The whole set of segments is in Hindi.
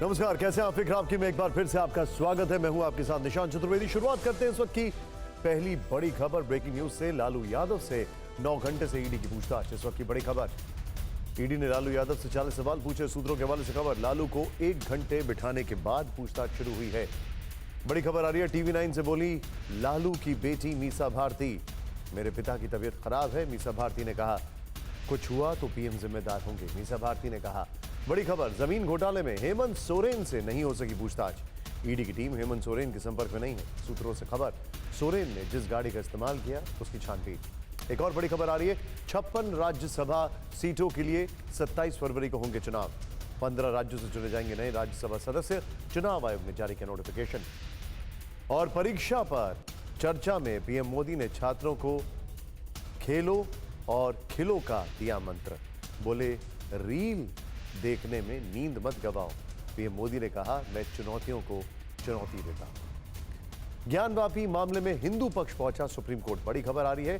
नमस्कार, कैसे हैं आप? फिक्र आपकी में एक बार फिर से आपका स्वागत है। मैं हूं आपके साथ निशांत चतुर्वेदी। शुरुआत करते हैं इस वक्त की पहली बड़ी खबर ब्रेकिंग न्यूज से। लालू यादव से 9 घंटे से ईडी की पूछताछ। इस वक्त की बड़ी खबर, ईडी ने लालू यादव से 40 सवाल पूछे। सूत्रों के हवाले से खबर, लालू को 1 घंटे बिठाने के बाद पूछताछ शुरू हुई है। बड़ी खबर आ रही है, टीवी 9 से बोली लालू की बेटी मीसा भारती, मेरे पिता की तबीयत खराब है। मीसा भारती ने कहा कुछ हुआ तो पीएम जिम्मेदार होंगे, मीसा भारती ने कहा। बड़ी खबर, जमीन घोटाले में हेमंत सोरेन से नहीं हो सकी पूछताछ। ईडी की टीम हेमंत सोरेन के संपर्क में नहीं है। सूत्रों से खबर, सोरेन ने जिस गाड़ी का इस्तेमाल किया उसकी छानबीन। एक और बड़ी खबर आ रही है, 56 राज्यसभा सीटों के लिए 27 फरवरी को होंगे चुनाव। 15 राज्यों से चुने जाएंगे नए राज्यसभा सदस्य। चुनाव आयोग ने जारी किया नोटिफिकेशन। और परीक्षा पर चर्चा में पीएम मोदी ने छात्रों को खेलो और खिलो का दिया मंत्र। बोले रील देखने में नींद मत गवाओ। पीएम मोदी ने कहा मैं चुनौतियों को चुनौती देता हूं। ज्ञानवापी मामले में हिंदू पक्ष पहुंचा सुप्रीम कोर्ट। बड़ी खबर आ रही है,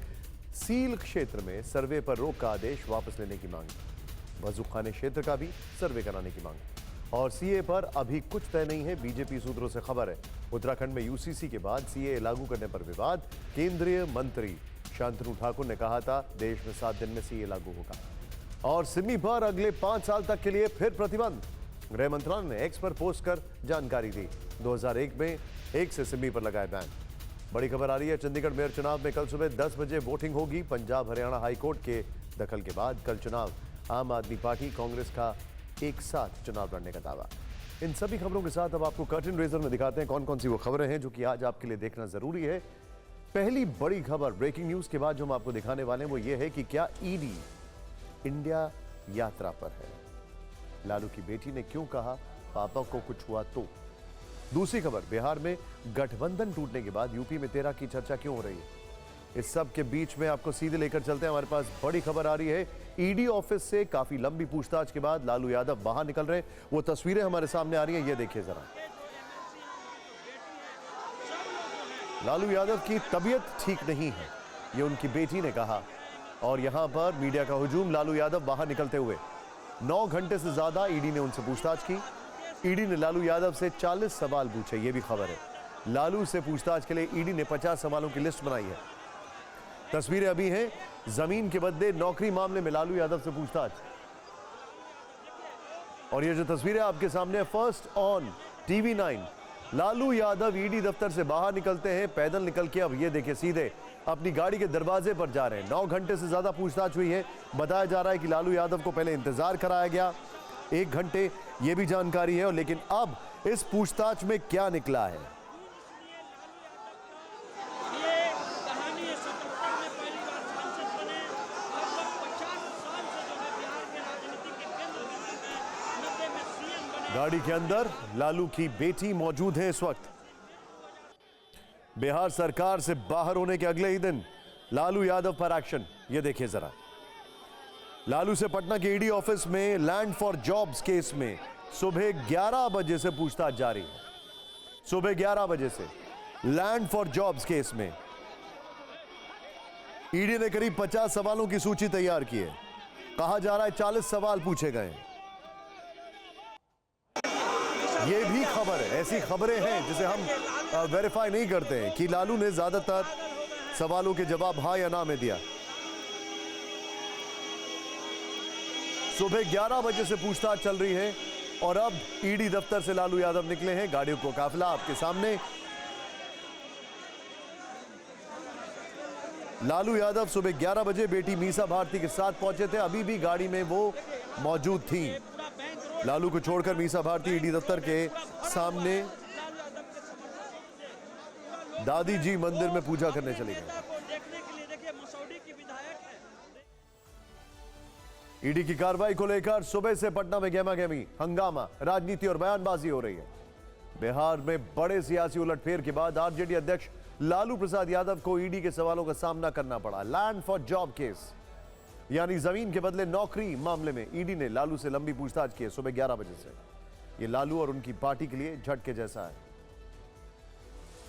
सील क्षेत्र में सर्वे पर रोक का आदेश वापस लेने की मांग। वजूखाने क्षेत्र का भी सर्वे कराने की मांग। और सीए पर अभी कुछ तय नहीं है, बीजेपी सूत्रों से खबर है। उत्तराखंड में यूसीसी के बाद सीए लागू करने पर विवाद। केंद्रीय मंत्री शांतनु ठाकुर ने कहा था देश में 7 दिन में सीए लागू होगा। और सिमी पर अगले 5 साल तक के लिए फिर प्रतिबंध। गृह मंत्रालय ने एक्स पर पोस्ट कर जानकारी दी। 2001 में 1 से सिमी पर लगाए बैन। बड़ी खबर आ रही है, चंडीगढ़ मेयर चुनाव में कल सुबह 10 बजे वोटिंग होगी। पंजाब हरियाणा हाईकोर्ट के दखल के बाद कल चुनाव। आम आदमी पार्टी कांग्रेस का एक साथ चुनाव लड़ने का दावा। इन सभी खबरों के साथ अब आपको कर्टन रेजर में दिखाते हैं कौन कौन सी वो खबरें हैं जो कि आज आपके लिए देखना जरूरी है। पहली बड़ी खबर ब्रेकिंग न्यूज के बाद जो हम आपको दिखाने वाले हैं वो ये है कि क्या ईडी इंडिया यात्रा पर है। लालू की बेटी ने क्यों कहा पापा को कुछ हुआ तो। दूसरी खबर, बिहार में गठबंधन टूटने के बाद यूपी में 13 की चर्चा क्यों हो रही है। इस सब के बीच में आपको सीधे लेकर चलते हैं। हमारे पास बड़ी खबर आ रही है, ईडी ऑफिस से काफी लंबी पूछताछ के बाद लालू यादव बाहर निकल रहे हैं। वो तस्वीरें हमारे सामने आ रही हैं, ये देखिए जरा। लालू यादव की तबीयत ठीक नहीं है, ये उनकी बेटी ने कहा। और यहां पर मीडिया का हुजूम, लालू यादव बाहर निकलते हुए। 9 घंटे से ज्यादा ईडी ने उनसे पूछताछ की। ईडी ने लालू यादव से 40 सवाल पूछे, ये भी खबर है। लालू से पूछताछ के लिए ईडी ने 50 सवालों की लिस्ट बनाई है। तस्वीरें अभी हैं, जमीन के बदले नौकरी मामले में लालू यादव से पूछताछ। और ये जो तस्वीरें आपके सामने, first on TV 9, Lalu Yadav ED दफ्तर से बाहर निकलते हैं पैदल निकल के। अब ये देखिए सीधे अपनी गाड़ी के दरवाजे पर जा रहे हैं। 9 घंटे से ज्यादा पूछताछ हुई है। बताया जा रहा है कि लालू यादव को पहले इंतजार कराया गया 1 घंटे, ये भी जानकारी है। और लेकिन अब इस पूछताछ में क्या निकला है। गाड़ी के अंदर लालू की बेटी मौजूद है इस वक्त। बिहार सरकार से बाहर होने के अगले ही दिन लालू यादव पर एक्शन, ये देखिए जरा। लालू से पटना के ईडी ऑफिस में लैंड फॉर जॉब्स केस में सुबह 11 बजे से पूछताछ जारी है। सुबह 11 बजे से लैंड फॉर जॉब्स केस में ईडी ने करीब 50 सवालों की सूची तैयार की है। कहा जा रहा है 40 सवाल पूछे गए। ये भी खबर है, ऐसी खबरें हैं जिसे हम वेरीफाई नहीं करते हैं कि लालू ने ज्यादातर सवालों के जवाब हां या ना में दिया। सुबह 11 बजे से पूछताछ चल रही है और अब ईडी दफ्तर से लालू यादव निकले हैं। गाड़ियों को काफिला आपके सामने। लालू यादव सुबह 11 बजे बेटी मीसा भारती के साथ पहुंचे थे। अभी भी गाड़ी में वो मौजूद थी। लालू को छोड़कर मीसा भारती ईडी दफ्तर के सामने दादी जी मंदिर में पूजा करने चली गई। ईडी की कार्रवाई को लेकर सुबह से पटना में गहमा-गहमी, हंगामा, राजनीति और बयानबाजी हो रही है। बिहार में बड़े सियासी उलटफेर के बाद आरजेडी अध्यक्ष लालू प्रसाद यादव को ईडी के सवालों का सामना करना पड़ा। लैंड फॉर जॉब केस यानी जमीन के बदले नौकरी मामले में ईडी ने लालू से लंबी पूछताछ की है सुबह 11 बजे से। ये लालू और उनकी पार्टी के लिए झटके जैसा है।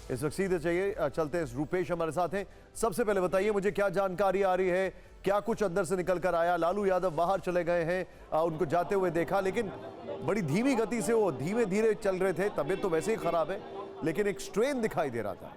इस वक्त सीधे चाहिए चलते हैं, रूपेश हमारे साथ हैं। सबसे पहले बताइए मुझे क्या जानकारी आ रही है, क्या कुछ अंदर से निकल कर आया? लालू यादव बाहर चले गए हैं, उनको जाते हुए देखा, लेकिन बड़ी धीमी गति से वो धीमे धीरे चल रहे थे। तबीयत तो वैसे ही खराब है, लेकिन एक स्ट्रेन दिखाई दे रहा था।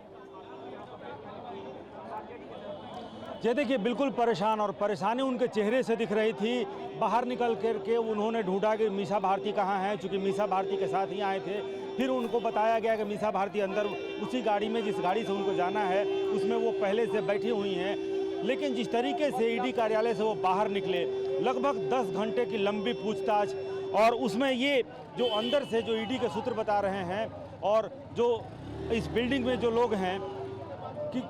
ये देखिए बिल्कुल परेशान, और परेशानी उनके चेहरे से दिख रही थी। बाहर निकल करके उन्होंने ढूंढा कि मीसा भारती कहाँ हैं, चूँकि मीसा भारती के साथ ही आए थे। फिर उनको बताया गया कि मीसा भारती अंदर उसी गाड़ी में, जिस गाड़ी से उनको जाना है उसमें वो पहले से बैठी हुई हैं। लेकिन जिस तरीके से ईडी कार्यालय से वो बाहर निकले, लगभग 10 घंटे की लंबी पूछताछ, और उसमें ये जो अंदर से जो ईडी के सूत्र बता रहे हैं और जो इस बिल्डिंग में जो लोग हैं कि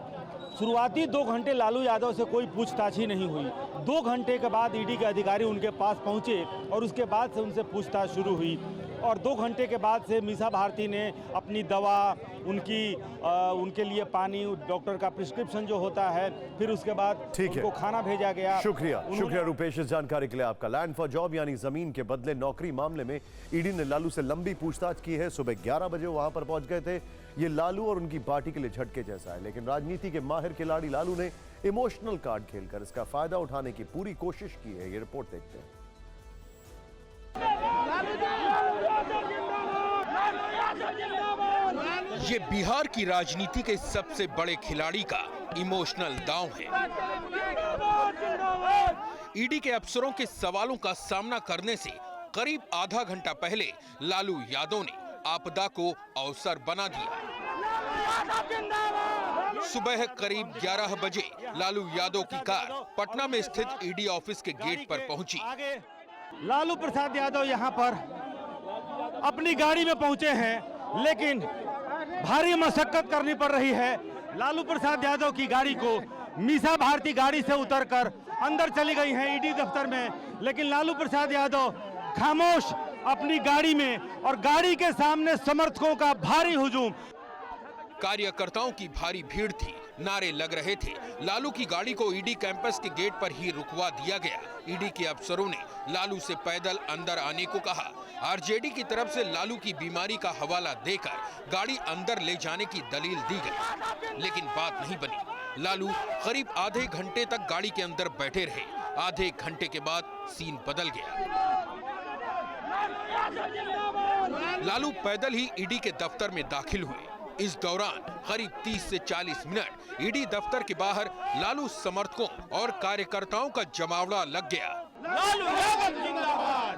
शुरुआती 2 घंटे लालू यादव से कोई पूछताछ ही नहीं हुई। 2 घंटे के बाद ईडी के अधिकारी उनके पास पहुंचे और उसके बाद से उनसे पूछताछ शुरू हुई। और 2 घंटे के बाद से मीसा भारती ने अपनी दवा, उनके लिए पानी, डॉक्टर का प्रिस्क्रिप्शन जो होता है, फिर उसके बाद उनको खाना भेजा गया। शुक्रिया रुपेश इस जानकारी के लिए आपका। लैंड फॉर जॉब यानी जमीन के बदले नौकरी मामले में ईडी ने लालू से लंबी पूछताछ की है। सुबह 11 बजे वहां पर पहुंच गए थे। ये लालू और उनकी पार्टी के लिए झटके जैसा है, लेकिन राजनीति के माहिर खिलाड़ी लालू ने इमोशनल कार्ड खेलकर इसका फायदा उठाने की पूरी कोशिश की है। ये रिपोर्ट देखते हैं। ये बिहार की राजनीति के सबसे बड़े खिलाड़ी का इमोशनल दांव है। ईडी के अफसरों के सवालों का सामना करने से करीब आधा घंटा पहले लालू यादव ने आपदा को अवसर बना दिया। सुबह करीब 11 बजे लालू यादव की कार पटना में स्थित ईडी ऑफिस के गेट पर पहुंची। लालू प्रसाद यादव यहां पर अपनी गाड़ी में पहुंचे हैं, लेकिन भारी मशक्कत करनी पड़ रही है। लालू प्रसाद यादव की गाड़ी को मीसा भारती गाड़ी से उतरकर अंदर चली गई हैं ईडी दफ्तर में, लेकिन लालू प्रसाद यादव खामोश अपनी गाड़ी में, और गाड़ी के सामने समर्थकों का भारी हुजूम। कार्यकर्ताओं की भारी भीड़ थी, नारे लग रहे थे। लालू की गाड़ी को ईडी कैंपस के गेट पर ही रुकवा दिया गया। ईडी के अफसरों ने लालू से पैदल अंदर आने को कहा। आरजेडी की तरफ से लालू की बीमारी का हवाला देकर गाड़ी अंदर ले जाने की दलील दी गई, लेकिन बात नहीं बनी। लालू करीब आधे घंटे तक गाड़ी के अंदर बैठे रहे। आधे घंटे के बाद सीन बदल गया। लालू पैदल ही ईडी के दफ्तर में दाखिल हुए। इस दौरान करीब 30 से 40 मिनट ईडी दफ्तर के बाहर लालू समर्थकों और कार्यकर्ताओं का जमावड़ा लग गया। लालू यादव जिंदाबाद,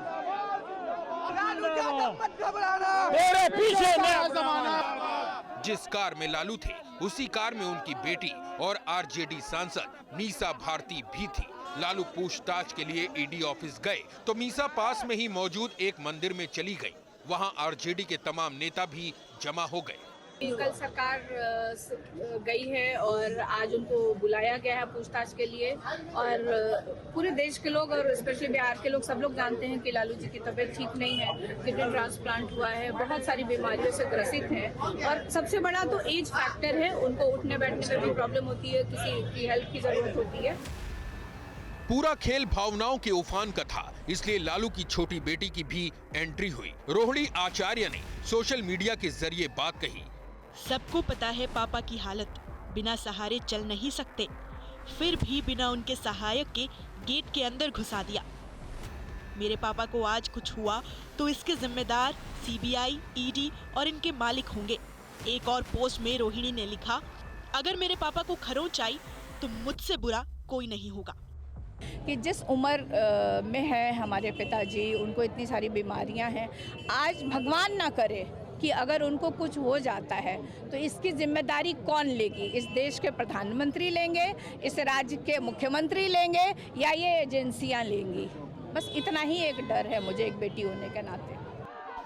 तेरे पीछे नया ज़माना। जिस कार में लालू थे उसी कार में उनकी बेटी और आरजेडी सांसद मीसा भारती भी थी। लालू पूछताछ के लिए ईडी ऑफिस गए तो मीसा पास में ही मौजूद एक मंदिर में चली गई। वहां आरजेडी के तमाम नेता भी जमा हो गए। कल सरकार गई है और आज उनको बुलाया गया है पूछताछ के लिए, और पूरे देश के लोग और स्पेशली बिहार के लोग सब लोग जानते हैं कि लालू जी की तबीयत ठीक नहीं है, किडनी ट्रांसप्लांट हुआ है, बहुत सारी बीमारियों से ग्रसित हैं, और सबसे बड़ा तो एज फैक्टर है। उनको उठने बैठने में भी प्रॉब्लम होती है, किसी की हेल्प की जरूरत होती है। पूरा खेल भावनाओं के उफान का था, इसलिए लालू की छोटी बेटी की भी एंट्री हुई। रोहिणी आचार्य ने सोशल मीडिया के जरिए बात कही। सबको पता है पापा की हालत, बिना सहारे चल नहीं सकते, फिर भी बिना उनके सहायक के गेट के अंदर घुसा दिया। मेरे पापा को आज कुछ हुआ तो इसके जिम्मेदार सीबीआई, ईडी और इनके मालिक होंगे। एक और पोस्ट में रोहिणी ने लिखा, अगर मेरे पापा को खरोंच आई तो मुझसे बुरा कोई नहीं होगा। कि जिस उम्र में है हमारे पिताजी, उनको इतनी सारी बीमारियां हैं, आज भगवान ना करे कि अगर उनको कुछ हो जाता है तो इसकी जिम्मेदारी कौन लेगी? इस देश के प्रधानमंत्री लेंगे, इस राज्य के मुख्यमंत्री लेंगे, या ये एजेंसियां लेंगी? बस इतना ही एक डर है मुझे एक बेटी होने के नाते।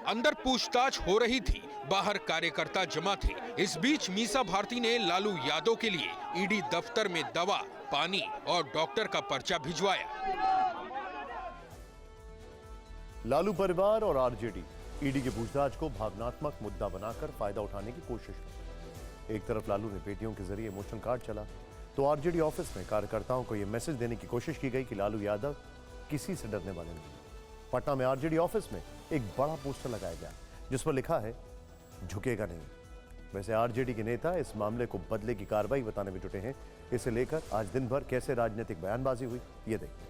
अंदर पूछताछ हो रही थी, बाहर कार्यकर्ता जमा थे। इस बीच मीसा भारती ने लालू यादव के लिए ईडी दफ्तर में दवा, पानी और डॉक्टर का पर्चा भिजवाया। लालू परिवार और आरजेडी ईडी की पूछताछ को भावनात्मक मुद्दा बनाकर फायदा उठाने की कोशिश की। एक तरफ लालू ने बेटियों के जरिए इमोशनल कार्ड चला, तो आरजेडी ऑफिस में कार्यकर्ताओं को यह मैसेज देने की कोशिश की गई कि लालू यादव किसी से डरने वाले नहीं। पटना में आरजेडी ऑफिस में एक बड़ा पोस्टर लगाया गया जिस पर लिखा है, झुकेगा नहीं। वैसे आरजेडी के नेता इस मामले को बदले की कार्रवाई बताने में जुटे हैं। इसे लेकर आज दिन भर कैसे राजनीतिक बयानबाजी हुई, ये देखिए।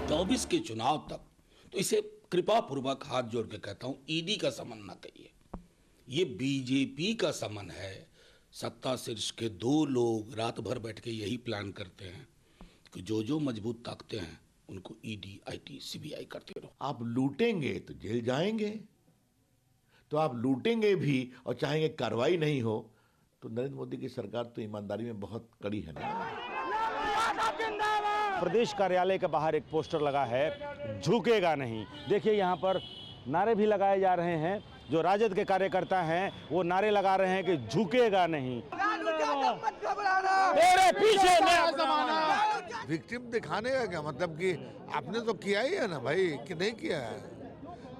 24 के चुनाव तक तो इसे कृपा पूर्वक हाथ जोड़ के कहता हूं, ईडी का समन ना कहिए, ये बीजेपी का समन है। सत्ता शीर्ष के दो लोग रात भर बैठ के यही प्लान करते हैं कि जो मजबूत ताकतें हैं उनको ईडी, आईटी, सीबीआई करते रहो। आप लूटेंगे तो जेल जाएंगे, तो आप लूटेंगे भी और चाहेंगे कार्रवाई नहीं हो, तो नरेंद्र मोदी की सरकार तो ईमानदारी में बहुत कड़ी है ना। प्रदेश कार्यालय के बाहर एक पोस्टर लगा है, झुकेगा नहीं। देखिए यहाँ पर नारे भी लगाए जा रहे हैं। जो राजद के कार्यकर्ता हैं वो नारे लगा रहे हैं कि झुकेगा नहीं। मेरे पीछे न विक्टिम दिखाने का क्या मतलब कि आपने तो किया ही है ना भाई, कि नहीं किया है?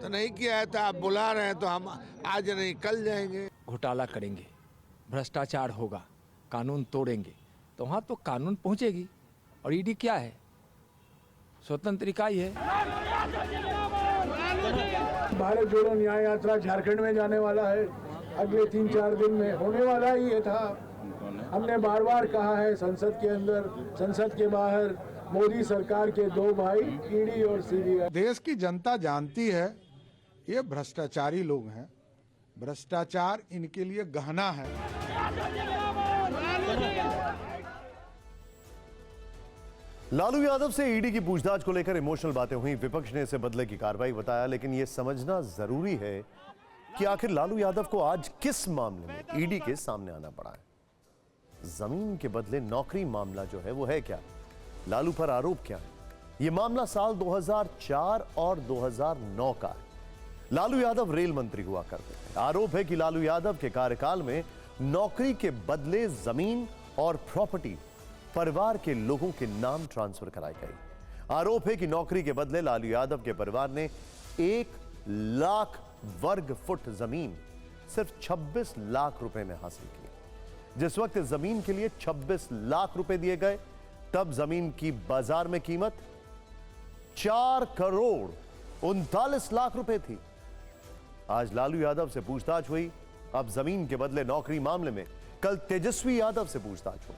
तो नहीं किया है तो आप बुला रहे हैं तो हम आज नहीं कल जाएंगे। घोटाला करेंगे, भ्रष्टाचार होगा, कानून तोड़ेंगे, तो वहाँ तो कानून पहुँचेगी। और ईडी क्या है? स्वतंत्र इकाई है। भारत जोड़ो न्याय यात्रा झारखंड में जाने वाला है, अगले 3-4 दिन में होने वाला ही ये था। हमने बार बार कहा है, संसद के अंदर, संसद के बाहर, मोदी सरकार के दो भाई ईडी और सीबीआई। देश की जनता जानती है ये भ्रष्टाचारी लोग हैं, भ्रष्टाचार इनके लिए गहना है। लालू यादव से ईडी की पूछताछ को लेकर इमोशनल बातें हुई। विपक्ष ने इसे बदले की कार्रवाई बताया, लेकिन यह समझना जरूरी है कि आखिर लालू यादव को आज किस मामले में ईडी के सामने आना पड़ा है। जमीन के बदले नौकरी मामला जो है वो है क्या? लालू पर आरोप क्या है? यह मामला साल 2004 और 2009 का है। लालू यादव रेल मंत्री हुआ करते थे। आरोप है कि लालू यादव के कार्यकाल में नौकरी के बदले जमीन और प्रॉपर्टी परिवार के लोगों के नाम ट्रांसफर कराई गई। आरोप है कि नौकरी के बदले लालू यादव के परिवार ने 1 लाख वर्ग फुट जमीन सिर्फ 26 लाख रुपए में हासिल की। जिस वक्त जमीन के लिए 26 लाख रुपए दिए गए, तब जमीन की बाजार में कीमत 4 करोड़ 39 लाख रुपए थी। आज लालू यादव से पूछताछ हुई। अब जमीन के बदले नौकरी मामले में कल तेजस्वी यादव से पूछताछ होगी।